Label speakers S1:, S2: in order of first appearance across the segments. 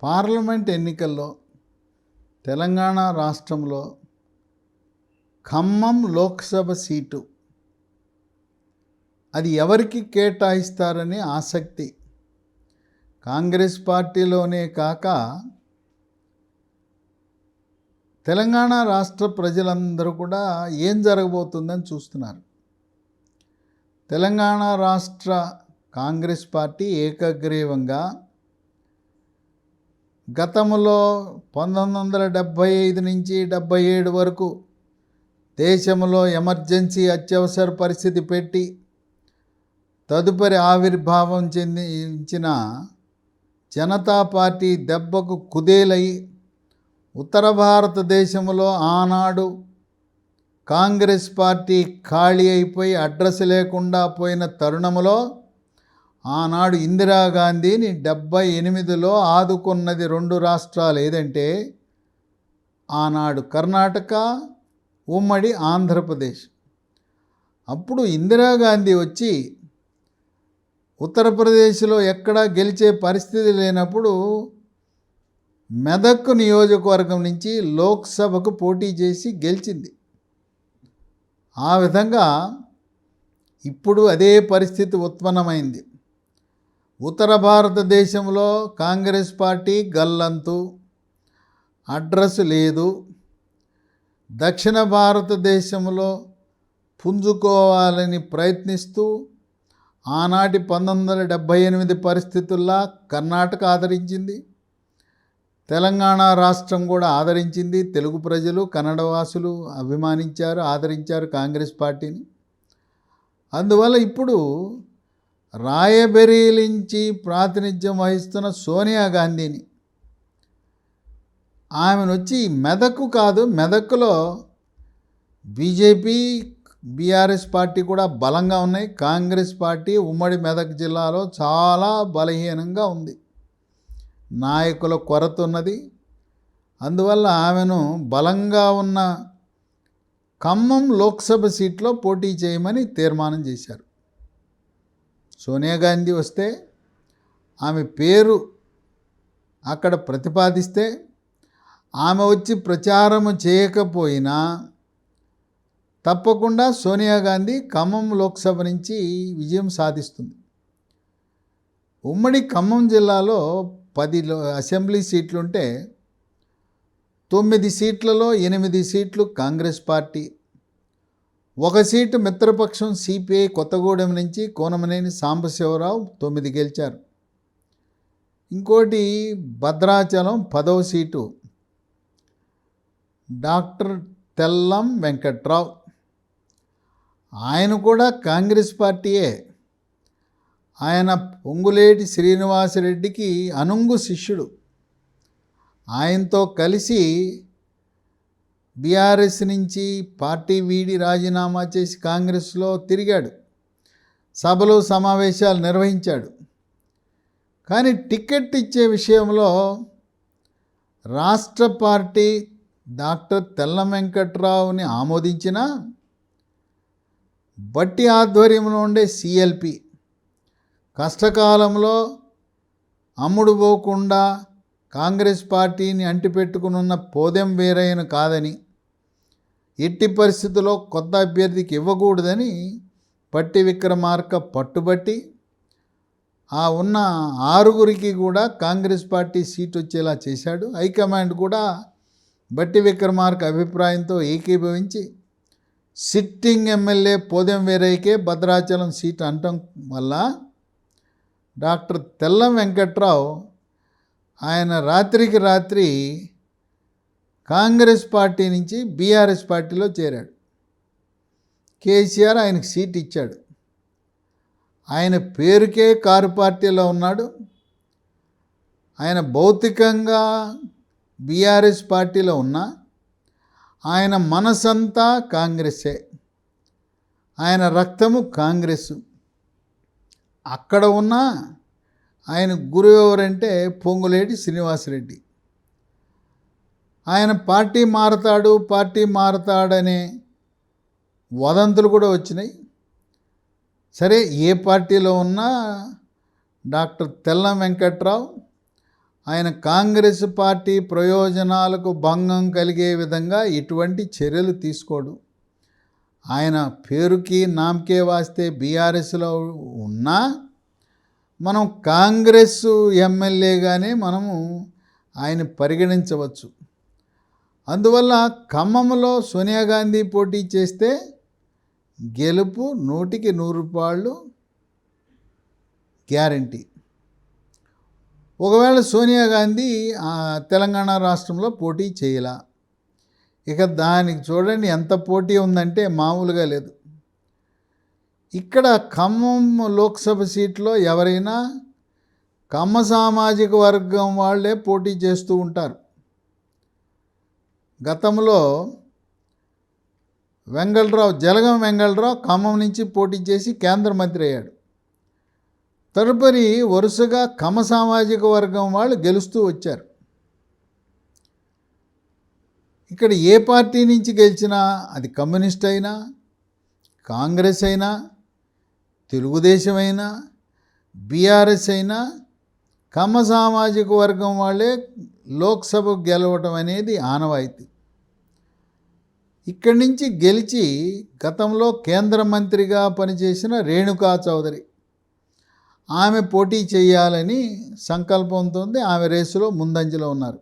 S1: Parliament ఎన్నికల్లో తెలంగాణ రాష్ట్రంలో Khammam Lok Sabha seat అది ఎవరికి కేటాయిస్తారని ఆసక్తి కాంగ్రెస్ పార్టీలోనే కాక తెలంగాణ రాష్ట్ర ప్రజలందరూ కూడా ఏం జరగబోతుందని చూస్తున్నారు. తెలంగాణ రాష్ట్ర కాంగ్రెస్ పార్టీ ఏకగ్రీవంగా గతంలో 1975 నుంచి 77 వరకు దేశంలో ఎమర్జెన్సీ అత్యవసర పరిస్థితి పెట్టి తదుపరి ఆవిర్భావం చెందించిన జనతా పార్టీ దెబ్బకు కుదేలై ఉత్తర భారతదేశంలో ఆనాడు కాంగ్రెస్ పార్టీ ఖాళీ అయిపోయి అడ్రస్ లేకుండా పోయిన తరుణంలో ఆనాడు ఇందిరాగాంధీని 78లో ఆదుకున్నది 2 రాష్ట్రాలు ఏదంటే ఆనాడు కర్ణాటక, ఉమ్మడి ఆంధ్రప్రదేశ్. అప్పుడు ఇందిరాగాంధీ వచ్చి ఉత్తరప్రదేశ్లో ఎక్కడా గెలిచే పరిస్థితి లేనప్పుడు మెదక్ నియోజకవర్గం నుంచి లోక్సభకు పోటీ చేసి గెలిచింది. ఆ విధంగా ఇప్పుడు అదే పరిస్థితి ఉత్పన్నమైంది. ఉత్తర భారతదేశంలో కాంగ్రెస్ పార్టీ గల్లంతు, అడ్రస్ లేదు. దక్షిణ భారతదేశంలో పుంజుకోవాలని ప్రయత్నిస్తూ ఆనాటి 1978 పరిస్థితుల్లో కర్ణాటక ఆదరించింది, తెలంగాణ రాష్ట్రం కూడా ఆదరించింది. తెలుగు ప్రజలు, కన్నడవాసులు అభిమానించారు, ఆదరించారు కాంగ్రెస్ పార్టీని. అందువల్ల ఇప్పుడు రాయబరేలీ నుంచి ప్రాతినిధ్యం వహిస్తున్న సోనియా గాంధీని ఆమెను వచ్చి మెదక్ కాదు, మెదక్లో బీజేపీ, బీఆర్ఎస్ పార్టీ కూడా బలంగా ఉన్నాయి. కాంగ్రెస్ పార్టీ ఉమ్మడి మెదక్ జిల్లాలో చాలా బలహీనంగా ఉంది, నాయకుల కొరత ఉన్నది. అందువల్ల ఆమెను బలంగా ఉన్న ఖమ్మం లోక్సభ సీట్లో పోటీ చేయమని తీర్మానం చేశారు. సోనియా గాంధీ వస్తే ఆమె పేరు అక్కడ ప్రతిపాదిస్తే ఆమె వచ్చి ప్రచారము చేయకపోయినా తప్పకుండా సోనియా గాంధీ ఖమ్మం లోక్సభ నుంచి విజయం సాధిస్తుంది. ఉమ్మడి ఖమ్మం జిల్లాలో 10 అసెంబ్లీ సీట్లుంటే 9 సీట్లలో 8 సీట్లు కాంగ్రెస్ పార్టీ, 1 సీటు మిత్రపక్షం సిపిఐ కొత్తగూడెం నుంచి కోనమనేని సాంబశివరావు 9 గెలిచారు. ఇంకోటి భద్రాచలం 10వ సీటు డాక్టర్ తెల్లం వెంకట్రావు, ఆయన కూడా కాంగ్రెస్ పార్టీయే. ఆయన పొంగులేటి శ్రీనివాసరెడ్డికి అనుంగు శిష్యుడు. ఆయనతో కలిసి బీఆర్ఎస్ నుంచి పార్టీ వీడి రాజీనామా చేసి కాంగ్రెస్లో తిరిగాడు, సభలు సమావేశాలు నిర్వహించాడు. కానీ టికెట్ ఇచ్చే విషయంలో రాష్ట్ర పార్టీ డాక్టర్ తెల్లం వెంకట్రావుని ఆమోదించిన బట్టి ఆధ్వర్యంలో ఉండే సిఎల్పి కష్టకాలంలో అమ్ముడు పోకుండా కాంగ్రెస్ పార్టీని అంటిపెట్టుకునున్న పోదెం వీరయ్యన కాదని, ఎట్టి పరిస్థితుల్లో కొత్త అభ్యర్థికి ఇవ్వకూడదని పట్టి విక్రమార్క పట్టుబట్టి ఆ ఉన్న 6గురికి కూడా కాంగ్రెస్ పార్టీ సీట్ వచ్చేలా చేశాడు. హైకమాండ్ కూడా బట్టి విక్రమార్క అభిప్రాయంతో ఏకీభవించి సిట్టింగ్ ఎమ్మెల్యే పోదెం వీరయ్యకే భద్రాచలం సీట్ అనటం వల్ల డాక్టర్ తెల్లం వెంకట్రావు ఆయన రాత్రికి రాత్రి కాంగ్రెస్ పార్టీ నుంచి బీఆర్ఎస్ పార్టీలో చేరాడు. కేసీఆర్ ఆయనకు సీట్ ఇచ్చాడు. ఆయన పేరుకే కారు పార్టీలో ఉన్నాడు. ఆయన భౌతికంగా బీఆర్ఎస్ పార్టీలో ఉన్నా ఆయన మనసంతా కాంగ్రెస్సే, ఆయన రక్తము కాంగ్రెస్. అక్కడ ఉన్న ఆయన గురువు ఎవరంటే పొంగులేటి శ్రీనివాసరెడ్డి. ఆయన పార్టీ మారతాడనే వదంతులు కూడా వచ్చినాయి. సరే, ఏ పార్టీలో ఉన్నా డాక్టర్ తెల్లం వెంకట్రావు ఆయన కాంగ్రెస్ పార్టీ ప్రయోజనాలకు భంగం కలిగే విధంగా ఇటువంటి చర్యలు తీసుకోడు. ఆయన పేరుకి నామకే వాస్తే బీఆర్ఎస్లో ఉన్నా మనం కాంగ్రెస్ ఎమ్మెల్యేగానే మనము ఆయన పరిగణించవచ్చు. అందువల్ల ఖమ్మంలో సోనియా గాంధీ పోటీ చేస్తే గెలుపు 100% గ్యారంటీ. ఒకవేళ సోనియా గాంధీ తెలంగాణ రాష్ట్రంలో పోటీ చేయలా, ఇక దానికి చూడండి ఎంత పోటీ ఉందంటే మామూలుగా లేదు. ఇక్కడ ఖమ్మం లోక్సభ సీట్లో ఎవరైనా కమ్మ సామాజిక వర్గం వాళ్ళే పోటీ చేస్తూ ఉంటారు. గతంలో జలగం వెంగళరావు ఖమ్మం నుంచి పోటీ చేసి కేంద్ర మంత్రి అయ్యాడు. తదుపరి వరుసగా కమ్మ సామాజిక వర్గం వాళ్ళు గెలుస్తూ వచ్చారు. ఇక్కడ ఏ పార్టీ నుంచి గెలిచినా, అది కమ్యూనిస్ట్ అయినా, కాంగ్రెస్ అయినా, తెలుగుదేశం అయినా, బీఆర్ఎస్ అయినా, కమ్మ సామాజిక వర్గం వాళ్ళే లోక్సభకు గెలవటం అనేది ఆనవాయితీ. ఇక్కడి నుంచి గెలిచి గతంలో కేంద్ర మంత్రిగా పనిచేసిన రేణుకా చౌదరి ఆమె పోటీ చేయాలని సంకల్పంతో ఉంది. ఆమె రేసులో ముందంజలో ఉన్నారు.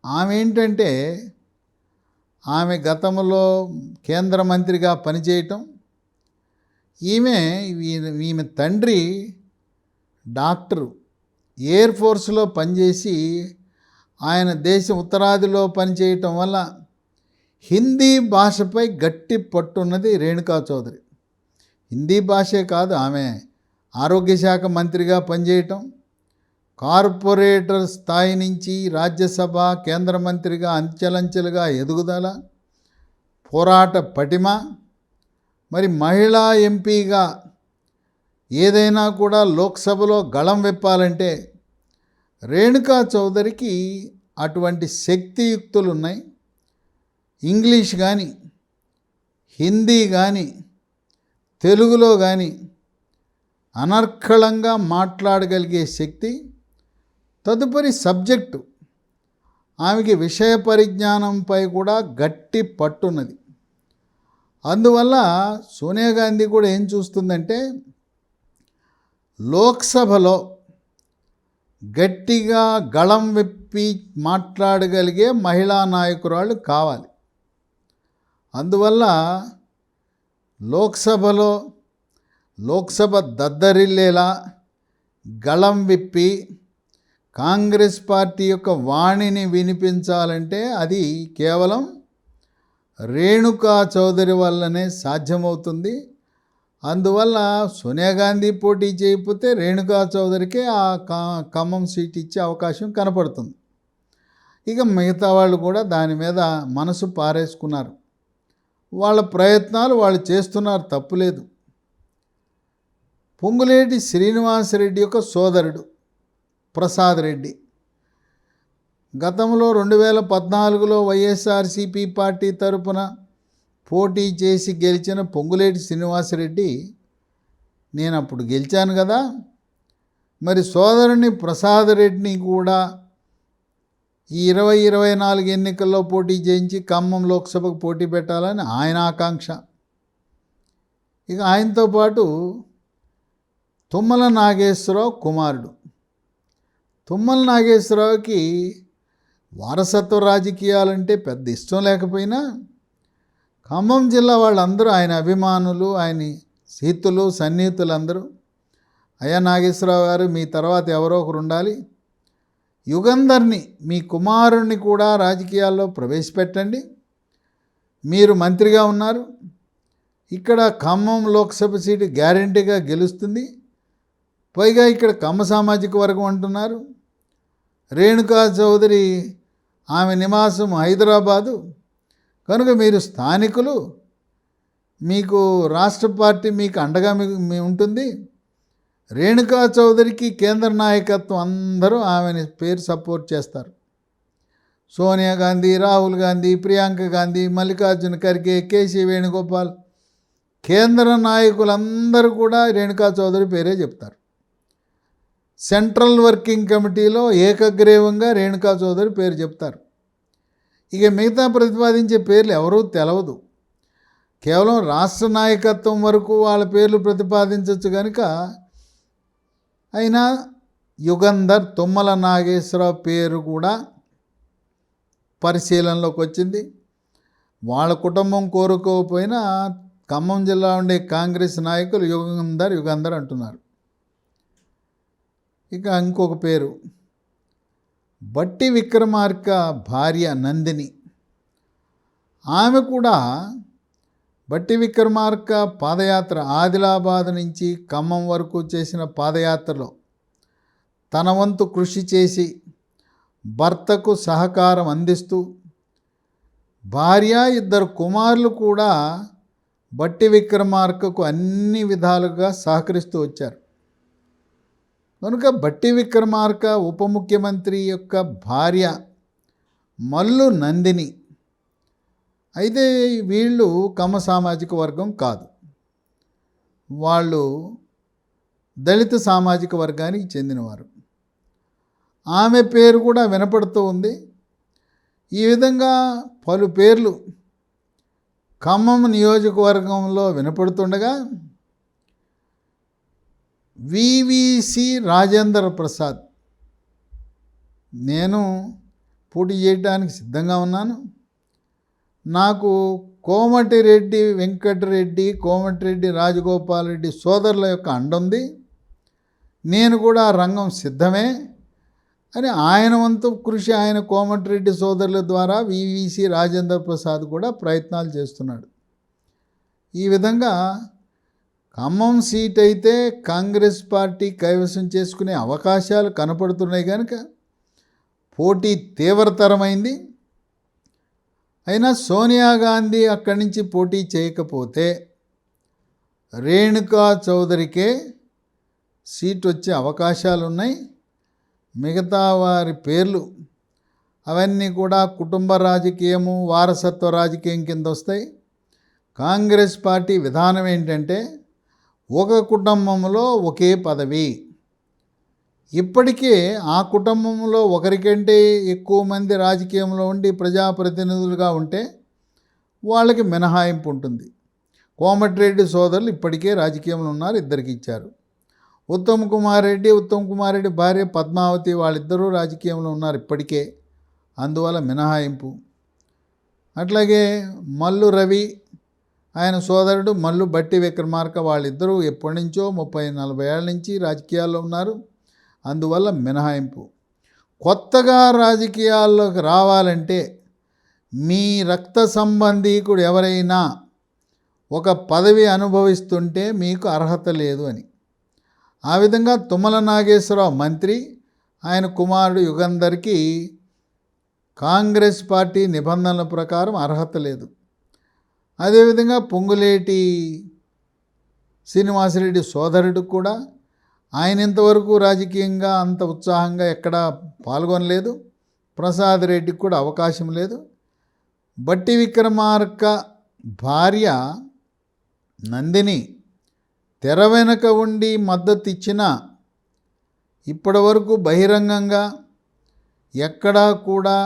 S1: ఆమె ఏంటంటే ఆమె గతంలో కేంద్ర మంత్రిగా పనిచేయటం, ఈమె తండ్రి డాక్టరు, ఎయిర్ ఫోర్స్లో పనిచేసి ఆయన దేశ ఉత్తరాదిలో పనిచేయటం వల్ల హిందీ భాషపై గట్టి పట్టున్నది రేణుకా చౌదరి. హిందీ భాషే కాదు, ఆమె ఆరోగ్య శాఖ మంత్రిగా పనిచేయటం, కార్పొరేటర్ స్థాయి నుంచి రాజ్యసభ కేంద్ర మంత్రిగా అంచెలంచెలుగా ఎదుగుదల, పోరాట పటిమ, మరి మహిళా ఎంపీగా ఏదైనా కూడా లోక్సభలో గళం విప్పాలంటే రేణుకా చౌదరికి అటువంటి శక్తియుక్తులు ఉన్నాయి. ఇంగ్లీష్ కానీ, హిందీ కానీ, తెలుగులో కానీ అనర్గళంగా మాట్లాడగలిగే శక్తి. తదుపరి సబ్జెక్టు, ఆమెకి విషయ పరిజ్ఞానంపై కూడా గట్టి పట్టున్నది. అందువల్ల సోనియా గాంధీ కూడా ఏం చూస్తుందంటే లోక్సభలో గట్టిగా గళం విప్పి మాట్లాడగలిగే మహిళా నాయకురాళ్ళు కావాలి. అందువల్ల లోక్సభ దద్దరిల్లేలా గళం విప్పి కాంగ్రెస్ పార్టీ యొక్క వాణిని వినిపించాలంటే అది కేవలం రేణుకా చౌదరి వల్లనే సాధ్యమవుతుంది. అందువల్ల సోనియా గాంధీ పోటీ చేయకపోతే రేణుకా చౌదరికే ఆ ఖమ్మం సీట్ ఇచ్చే అవకాశం కనపడుతుంది. ఇక మిగతా వాళ్ళు కూడా దాని మీద మనసు పారేసుకున్నారు. వాళ్ళ ప్రయత్నాలు వాళ్ళు చేస్తున్నారు, తప్పులేదు. పొంగులేటి శ్రీనివాసరెడ్డి యొక్క సోదరుడు ప్రసాద్ రెడ్డి గతంలో 2014లో వైఎస్ఆర్సీపీ పార్టీ తరపున పోటీ చేసి గెలిచిన పొంగులేటి శ్రీనివాసరెడ్డి, నేను అప్పుడు గెలిచాను కదా, మరి సోదరుని ప్రసాద్ రెడ్డిని కూడా ఈ 2024 ఎన్నికల్లో పోటీ చేయించి ఖమ్మం లోక్సభకు పోటీ పెట్టాలని ఆయన ఆకాంక్ష. ఇక ఆయనతో పాటు తుమ్మల నాగేశ్వరరావు కుమారుడు. తుమ్మల నాగేశ్వరరావుకి వారసత్వ రాజకీయాలంటే పెద్ద ఇష్టం లేకపోయినా ఖమ్మం జిల్లా వాళ్ళందరూ ఆయన అభిమానులు, ఆయన సీతులు సన్నిహితులందరూ, అయ్యా నాగేశ్వరరావు గారు మీ తర్వాత ఎవరో ఒకరు ఉండాలి, యుగంధర్ని మీ కుమారుణ్ణి కూడా రాజకీయాల్లో ప్రవేశపెట్టండి, మీరు మంత్రిగా ఉన్నారు, ఇక్కడ ఖమ్మం లోక్సభ సీటు గ్యారంటీగా గెలుస్తుంది, పైగా ఇక్కడ కమ్మ సామాజిక వర్గం అంటున్నారు, రేణుకా చౌదరి ఆమె నివాసం హైదరాబాదు కనుక మీరు స్థానికులు, మీకు రాష్ట్ర పార్టీ మీకు అండగా ఉంటుంది, రేణుకా చౌదరికి కేంద్ర నాయకత్వం అందరూ ఆమెని పేరు సపోర్ట్ చేస్తారు. సోనియా గాంధీ, రాహుల్ గాంధీ, ప్రియాంక గాంధీ, మల్లికార్జున ఖర్గే, కేసీ వేణుగోపాల్, కేంద్ర నాయకులందరూ కూడా రేణుకా చౌదరి పేరే చెప్తారు. సెంట్రల్ వర్కింగ్ కమిటీలో ఏకగ్రీవంగా రేణుకా చౌదరి పేరు చెప్తారు. ఇక మిగతా ప్రతిపాదించే పేర్లు ఎవరూ తెలవదు. కేవలం రాష్ట్ర నాయకత్వం వరకు వాళ్ళ పేర్లు ప్రతిపాదించవచ్చు కనుక. అయినా యుగంధర్, తుమ్మల నాగేశ్వరరావు పేరు కూడా పరిశీలనలోకి వచ్చింది. వాళ్ళ కుటుంబం కోరుకోకపోయినా ఖమ్మం జిల్లా ఉండే కాంగ్రెస్ నాయకులు యుగంధర్ అంటున్నారు. ఇక ఇంకొక పేరు బట్టి విక్రమార్క భార్య నందిని. ఆమె కూడా బట్టి విక్రమార్క పాదయాత్ర ఆదిలాబాద్ నుంచి ఖమ్మం వరకు చేసిన పాదయాత్రలో తన వంతు కృషి చేసి భర్తకు సహకారం అందిస్తూ భార్య, 2 కుమారులు కూడా బట్టి విక్రమార్కకు అన్ని విధాలుగా సహకరిస్తూ వచ్చారు. కనుక బట్టి విక్రమార్క ఉప ముఖ్యమంత్రి యొక్క భార్య మల్లు నందిని. అయితే వీళ్ళు కమ్మ సామాజిక వర్గం కాదు, వాళ్ళు దళిత సామాజిక వర్గానికి చెందినవారు. ఆమె పేరు కూడా వినపడుతూ ఉంది. ఈ విధంగా పలు పేర్లు ఖమ్మం నియోజకవర్గంలో వినపడుతుండగా వివిసి రాజేంద్ర ప్రసాద్, నేను పోటీ చేయడానికి సిద్ధంగా ఉన్నాను. నాకు కోమటిరెడ్డి వెంకటరెడ్డి, కోమటిరెడ్డి రాజగోపాల్ రెడ్డి సోదరుల యొక్క అండుంది, నేను కూడా రంగం సిద్ధమే అని ఆయన వంతు కృషి, ఆయన కోమటిరెడ్డి సోదరుల ద్వారా వివిసి రాజేంద్ర ప్రసాద్ కూడా ప్రయత్నాలు చేస్తున్నాడు. ఈ విధంగా ఖమ్మం సీట్ అయితే కాంగ్రెస్ పార్టీ కైవసం చేసుకునే అవకాశాలు కనపడుతున్నాయి కనుక పోటీ తీవ్రతరమైంది. అయినా సోనియా గాంధీ అక్కడి నుంచి పోటీ చేయకపోతే రేణుకా చౌదరికే సీట్ వచ్చే అవకాశాలు ఉన్నాయి. మిగతా వారి పేర్లు అవన్నీ కూడా కుటుంబ రాజకీయము, వారసత్వ రాజకీయం కింద వస్తాయి. కాంగ్రెస్ పార్టీ విధానం ఏంటంటే ఒక కుటుంబంలో ఒకే పదవి. ఇప్పటికే ఆ కుటుంబంలో ఒకరికంటే ఎక్కువ మంది రాజకీయంలో ఉండి ప్రజాప్రతినిధులుగా ఉంటే వాళ్ళకి మినహాయింపు ఉంటుంది. కోమటిరెడ్డి సోదరులు ఇప్పటికే రాజకీయంలో ఉన్నారు, 2కి ఇచ్చారు. ఉత్తమ్ కుమార్ రెడ్డి భార్య పద్మావతి వాళ్ళిద్దరూ రాజకీయంలో ఉన్నారు ఇప్పటికే, అందువల్ల మినహాయింపు. అట్లాగే మల్లు రవి, ఆయన సోదరుడు మల్లు బట్టి విక్రమార్క, వాళ్ళిద్దరూ ఎప్పటి నుంచో 30-40 ఏళ్ళ నుంచి రాజకీయాల్లో ఉన్నారు, అందువల్ల మినహాయింపు. కొత్తగా రాజకీయాల్లోకి రావాలంటే మీ రక్త సంబంధీకుడు ఎవరైనా ఒక పదవి అనుభవిస్తుంటే మీకు అర్హత లేదు అని. ఆ విధంగా తుమ్మల నాగేశ్వరరావు మంత్రి, ఆయన కుమారుడు యుగంధర్కి కాంగ్రెస్ పార్టీ నిబంధనల ప్రకారం అర్హత లేదు. అదేవిధంగా పొంగులేటి శ్రీనివాసరెడ్డి సోదరుడు కూడా, ఆయన ఇంతవరకు రాజకీయంగా అంత ఉత్సాహంగా ఎక్కడా పాల్గొనలేదు. ప్రసాద్ రెడ్డికి కూడా అవకాశం లేదు. బట్టి విక్రమార్క భార్య నందిని తెర వెనుక ఉండి మద్దతు ఇచ్చినా ఇప్పటి వరకు బహిరంగంగా ఎక్కడా కూడా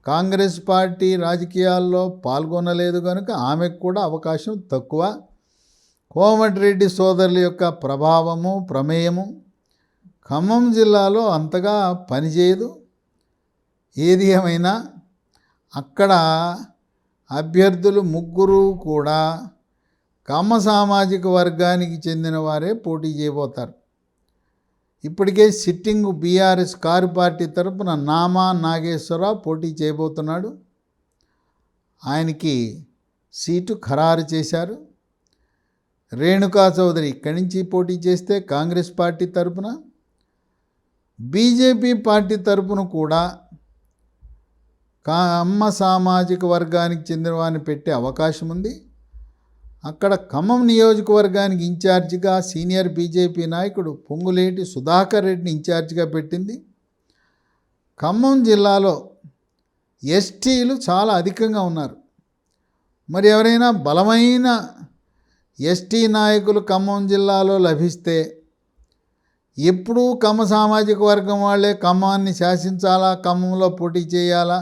S1: కాంగ్రెస్ పార్టీ రాజకీయాల్లో పాల్గొనలేదు కనుక ఆమెకు కూడా అవకాశం తక్కువ. కోమటిరెడ్డి సోదరుల యొక్క ప్రభావము, ప్రమేయము ఖమ్మం జిల్లాలో అంతగా పనిచేయదు. ఏది ఏమైనా అక్కడ అభ్యర్థులు 3 కూడా కమ్మ సామాజిక వర్గానికి చెందిన వారే పోటీ చేయబోతారు. ఇప్పటికే సిట్టింగ్ బీఆర్ఎస్ కారు పార్టీ తరపున నామా నాగేశ్వరరావు పోటీ చేయబోతున్నాడు. ఆయనకి సీటు ఖరారు చేశారు. రేణుకా చౌదరి ఇక్కడి నుంచి పోటీ చేస్తే కాంగ్రెస్ పార్టీ తరపున, బీజేపీ పార్టీ తరపున కూడా కమ్మ సామాజిక వర్గానికి చెందిన వారిని పెట్టే అవకాశం ఉంది. అక్కడ ఖమ్మం నియోజకవర్గానికి ఇన్ఛార్జిగా సీనియర్ బీజేపీ నాయకుడు పొంగులేటి సుధాకర్ రెడ్డిని ఇన్ఛార్జిగా పెట్టింది. ఖమ్మం జిల్లాలో ఎస్టీలు చాలా అధికంగా ఉన్నారు. మరి ఎవరైనా బలమైన ఎస్టీ నాయకులు ఖమ్మం జిల్లాలో లభిస్తే ఎప్పుడూ కమ్మ సామాజిక వర్గం వాళ్ళే ఖమ్మాన్ని శాసించాలా, ఖమ్మంలో పోటీ చేయాలా,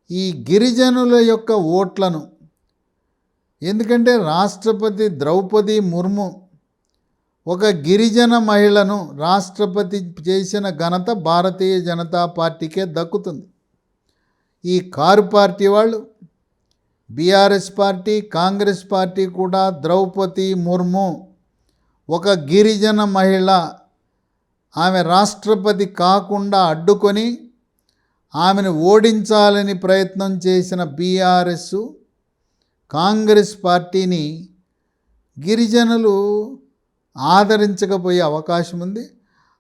S1: ఈ గిరిజనుల యొక్క ఓట్లను, ఎందుకంటే రాష్ట్రపతి ద్రౌపది ముర్ము ఒక గిరిజన మహిళను రాష్ట్రపతి చేసిన ఘనత భారతీయ జనతా పార్టీకే దక్కుతుంది. ఈ కారు పార్టీ వాళ్ళు, బీఆర్ఎస్ పార్టీ, కాంగ్రెస్ పార్టీ కూడా ద్రౌపది ముర్ము ఒక గిరిజన మహిళ, ఆమె రాష్ట్రపతి కాకుండా అడ్డుకొని ఆమెను ఓడించాలని ప్రయత్నం చేసిన బీఆర్ఎస్, కాంగ్రెస్ పార్టీని గిరిజనులు ఆదరించకపోయే అవకాశం ఉంది.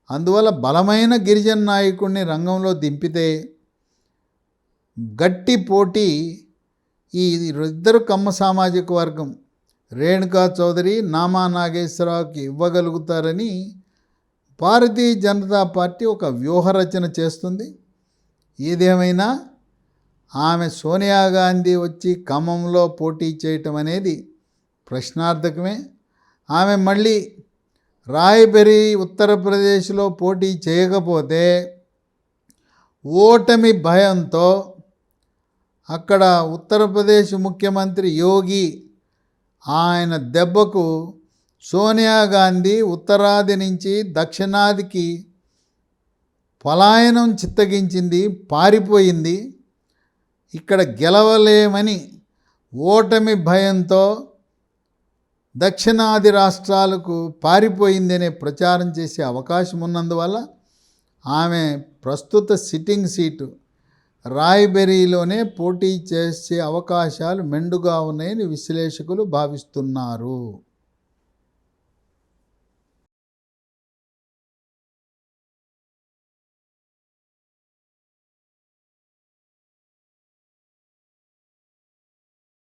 S1: అందువల్ల బలమైన గిరిజన నాయకుడిని రంగంలో దింపితే గట్టి పోటీ ఈ ఇద్దరు కమ్మ సామాజిక వర్గం రేణుకా చౌదరి, నామా నాగేశ్వరరావుకి ఇవ్వగలుగుతారని భారతీయ జనతా పార్టీ ఒక వ్యూహరచన చేస్తుంది. ఏదేమైనా ఆమె సోనియా గాంధీ వచ్చి ఖమ్మంలో పోటీ చేయటం అనేది ప్రశ్నార్థకమే. ఆమె మళ్ళీ రాయ్బెరీ ఉత్తరప్రదేశ్లో పోటీ చేయకపోతే ఓటమి భయంతో అక్కడ ఉత్తరప్రదేశ్ ముఖ్యమంత్రి యోగి ఆయన దెబ్బకు సోనియా గాంధీ ఉత్తరాది నుంచి దక్షిణాదికి పలాయనం చిత్తగించింది, పారిపోయింది. ఇక్కడ గెలవలేమని ఓటమి భయంతో దక్షిణాది రాష్ట్రాలకు పారిపోయిందనే ప్రచారం చేసే అవకాశం ఉన్నందువల్ల ఆమె ప్రస్తుత సిట్టింగ్ సీటు రాయ్బెరీలోనే పోటీ చేసే అవకాశాలు మెండుగా ఉన్నాయని విశ్లేషకులు భావిస్తున్నారు.